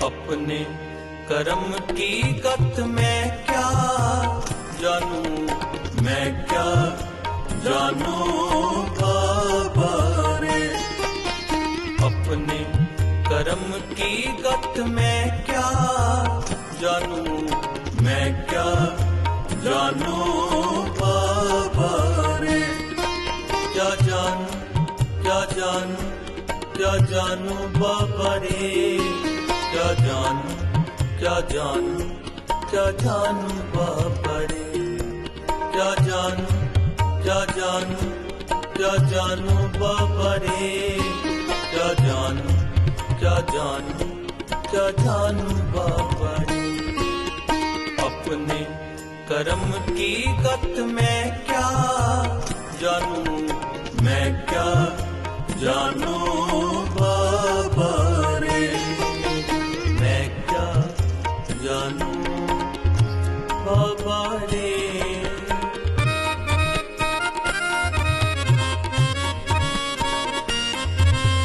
अपने कर्म की गत मैं क्या जानूं, मैं क्या जानूं बाबा रे। अपने कर्म की गत मैं क्या जानूं, मैं क्या जानूं बाबा रे। क्या जानूं, क्या जानूं, क्या जानूं बाबा रे। क्या जानूं, क्या जानूं, क्या जानूं बाबा रे। क्या जानूं, क्या जानूं, क्या जानूं बाबा रे। क्या जानूं, क्या जानूं, क्या जानूं बाबा रे। अपने कर्म की गत मैं क्या जानूं, मैं क्या जानूं बाबा रे। मैं क्या जानूं बाबा रे।